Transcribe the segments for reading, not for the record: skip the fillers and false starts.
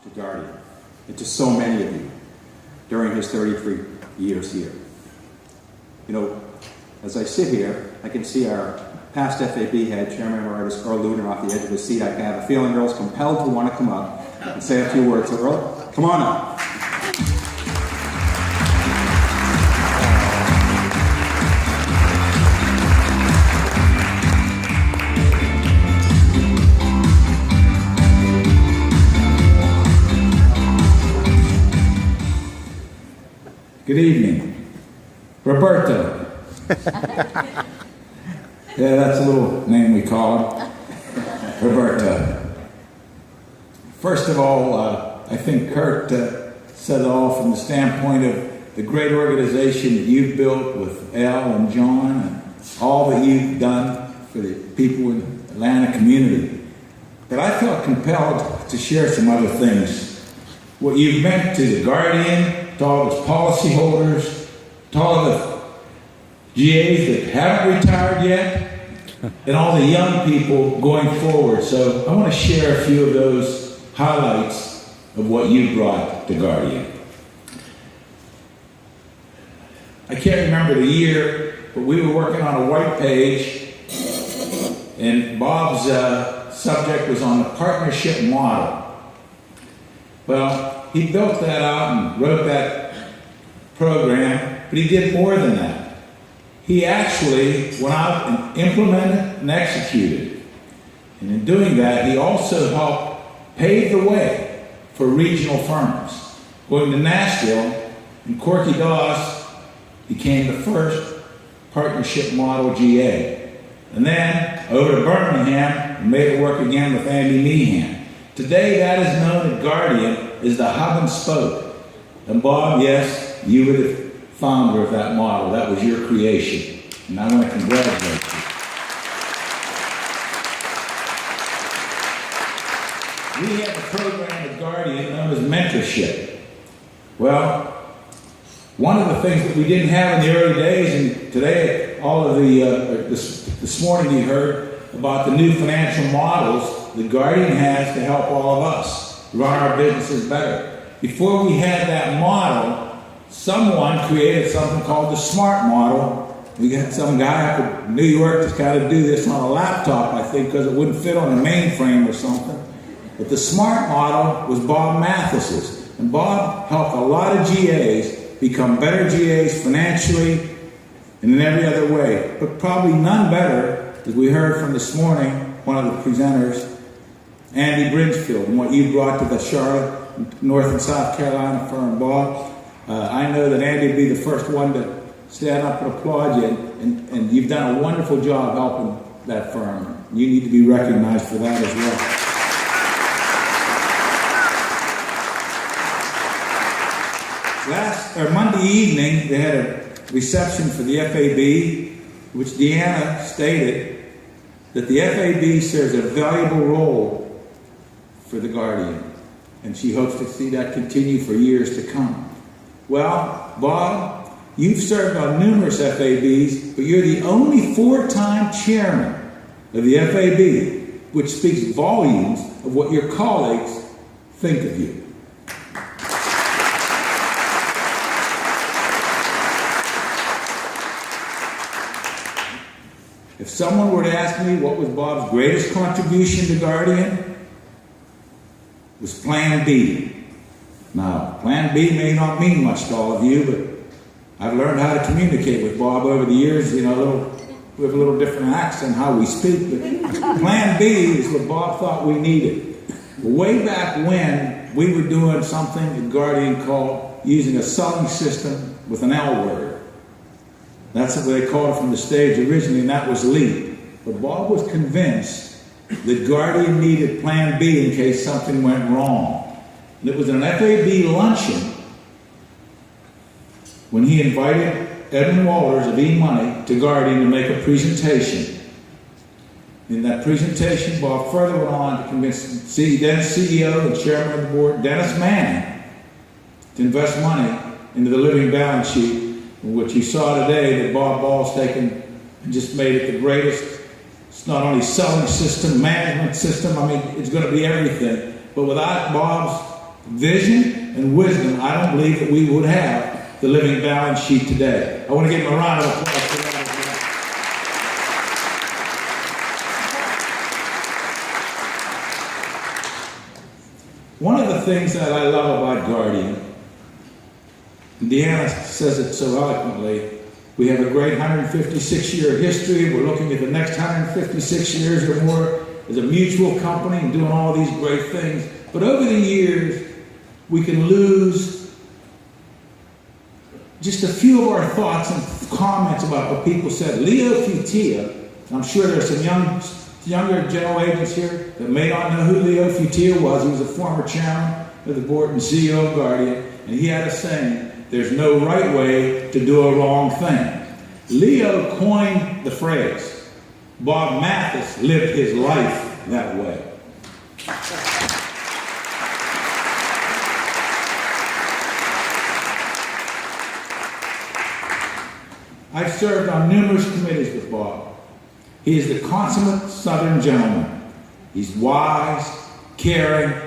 to Guardian and to so many of you during his 33 years here. You know, as I sit here, I can see our past FAB head, Chairman Emeritus Earl Luner, off the edge of his seat. I have a feeling Earl's compelled to want to come up and say a few words. So Earl, come on up. Good evening. Roberto. Yeah, that's a little name we call him. Roberto. First of all, I think Kurt said it all from the standpoint of the great organization that you've built with Al and John and all that you've done for the people in the Atlanta community. But I felt compelled to share some other things. What you've meant to the Guardian, to all its policyholders, to all the GAs that haven't retired yet, and all the young people going forward. So I want to share a few of those highlights of what you brought to Guardian. I can't remember the year, but we were working on a white page, and Bob's subject was on the partnership model. Well, he built that out and wrote that program, but he did more than that. He actually went out and implemented and executed. And in doing that, he also helped pave the way for regional firms. Going to Nashville, and Corky Dawes became the first partnership model GA. And then over to Birmingham and made it work again with Andy Meehan. Today, that is known at Guardian as the hub and spoke. And Bob, yes, you were the founder of that model. That was your creation. And I want to congratulate you. We have a program at Guardian known as mentorship. Well, one of the things that we didn't have in the early days, and today, all of the, this morning you heard about the new financial models the Guardian has to help all of us run our businesses better. Before we had that model, someone created something called the SMART model. We got some guy up in New York that's got to do this on a laptop, I think, because it wouldn't fit on a mainframe or something. But the SMART model was Bob Mathis's. And Bob helped a lot of GAs become better GAs financially and in every other way. But probably none better, as we heard from this morning, one of the presenters, Andy Bridgefield, and what you brought to the Charlotte, North and South Carolina firm, Bob. I know that Andy would be the first one to stand up and applaud you, and you've done a wonderful job helping that firm. You need to be recognized for that as well. Monday evening, they had a reception for the FAB, which Deanna stated that the FAB serves a valuable role for the Guardian, and she hopes to see that continue for years to come. Well, Bob, you've served on numerous FABs, but you're the only four-time chairman of the FAB, which speaks volumes of what your colleagues think of you. If someone were to ask me what was Bob's greatest contribution to Guardian, it was Plan B. Now, Plan B may not mean much to all of you, but I've learned how to communicate with Bob over the years. You know, we have a little different accent how we speak, but Plan B is what Bob thought we needed. Way back when, we were doing something at Guardian called using a selling system with an L word. That's what they called it from the stage originally, and that was LEAP. But Bob was convinced that Guardian needed Plan B in case something went wrong. And it was an FAB luncheon when he invited Edmund Walters of E-Money to Guardian to make a presentation. In that presentation, Bob further went on to convince then CEO and chairman of the board, Dennis Manning, to invest money into the living balance sheet, which you saw today that Bob Ball's taken and just made it the greatest. It's not only selling system, management system, I mean, it's going to be everything. But without Bob's vision and wisdom, I don't believe that we would have the living balance sheet today. I want to give him a round of applause for that as well. One of the things that I love about Guardian, Deanna says it so eloquently, we have a great 156-year history. We're looking at the next 156 years or more as a mutual company and doing all these great things. But over the years, we can lose just a few of our thoughts and comments about what people said. Leo Futia, I'm sure there's some younger general agents here that may not know who Leo Futia was. He was a former chairman of the board and CEO of Guardian, and he had a saying, there's no right way to do a wrong thing. Leo coined the phrase. Bob Mathis lived his life that way. I've served on numerous committees with Bob. He is the consummate Southern gentleman. He's wise, caring,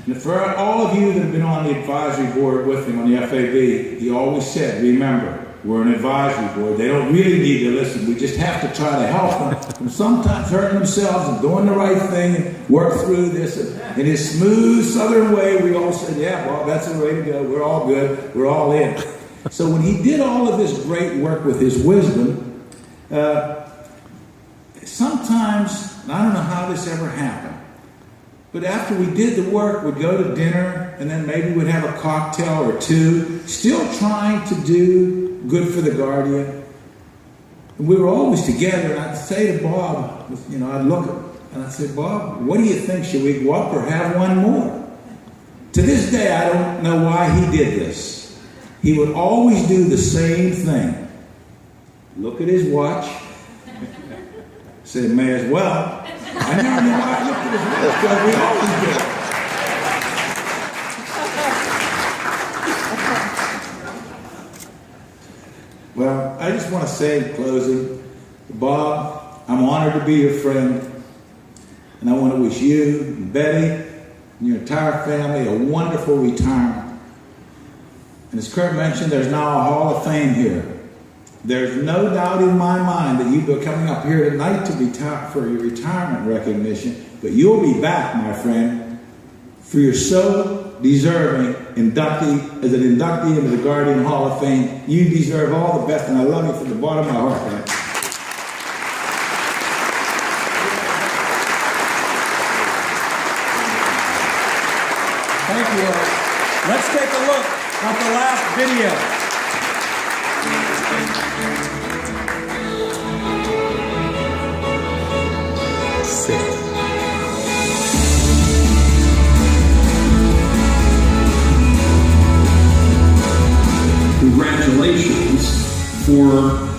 and for all of you that have been on the advisory board with him on the FAB, he always said, remember, we're an advisory board. They don't really need to listen. We just have to try to help them from sometimes hurting themselves and doing the right thing and work through this. And in his smooth Southern way, we all said, yeah, well, that's the way to go. We're all good. We're all in. So when he did all of this great work with his wisdom, sometimes, and I don't know how this ever happened, but after we did the work, we'd go to dinner, and then maybe we'd have a cocktail or two, still trying to do good for the Guardian. And we were always together, and I'd say to Bob, I'd look at him, and I'd say, Bob, what do you think? Should we go up or have one more? To this day, I don't know why he did this. He would always do the same thing. Look at his watch. Said, may as well. I never knew why I looked at his watch, because we always did. Well, I just want to say in closing, Bob, I'm honored to be your friend, and I want to wish you and Betty and your entire family a wonderful retirement. And as Kurt mentioned, there's now a Hall of Fame here. There's no doubt in my mind that you're coming up here tonight to retire for your retirement recognition, but you'll be back, my friend, for your so deserving inductee, as an inductee into the Guardian Hall of Fame. You deserve all the best, and I love you from the bottom of my heart, man. Thank you all. Let's take a look at the last video. Congratulations for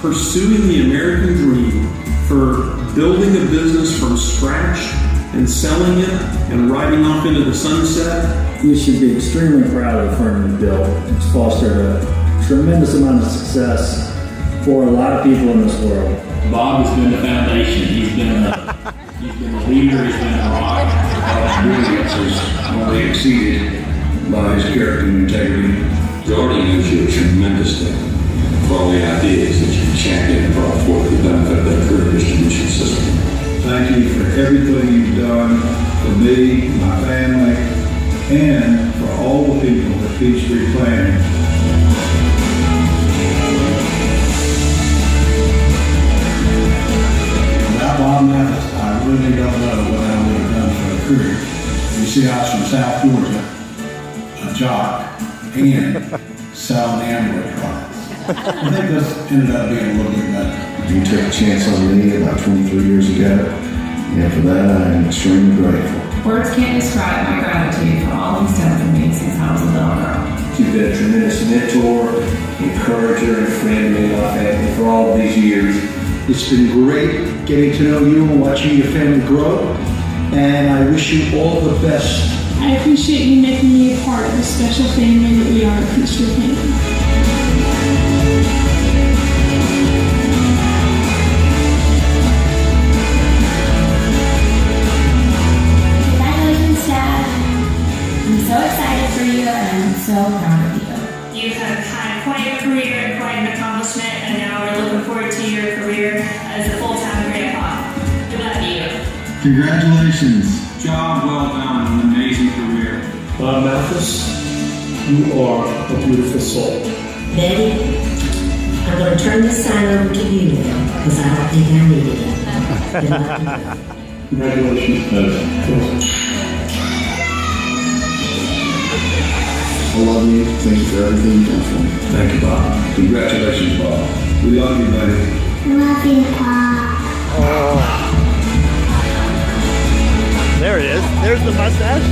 pursuing the American dream, for building a business from scratch and selling it and riding off into the sunset. You should be extremely proud of the firm you built. It's fostered a tremendous amount of success for a lot of people in this world. Bob has been the foundation. He's been the leader. He's been the rock. Brilliance is only exceeded by his character and integrity. Guardian owes you a tremendous debt for all the ideas that you championed and brought forth to the benefit of that career distribution system. Thank you for everything you've done for me, my family, and for all the people at Peachtree Planning. Without Bob Mathis, I really don't know what I would have done for a career. You see, I was from South Georgia, a jock, and selling Android products. I think this ended up being a little bit better. You took a chance on me about 23 years ago, and for that I am extremely grateful. Words can't describe my gratitude for all he's done for me since I was a little girl. You've been a tremendous mentor, encourager, and friend to me and my family for all of these years. It's been great getting to know you and watching your family grow, and I wish you all the best. I appreciate you making me a part of the special family that we are at Peachtree Planning. Congratulations, Dad. I'm so excited. for you and so proud of you. You have had quite a career and quite an accomplishment, and now we're looking forward to your career as a full-time grandpa. We love you. Congratulations. Job well done, an amazing career. Bob Mathis, you are a beautiful soul. Betty, I'm going to turn this sign over to you now, because I don't think I needed it. Good luck. Congratulations. I love you. Thank you for everything you've done for me. Thank you, Bob. Congratulations, Bob. We love you, buddy. Love you, Pop. There it is. There's the mustache.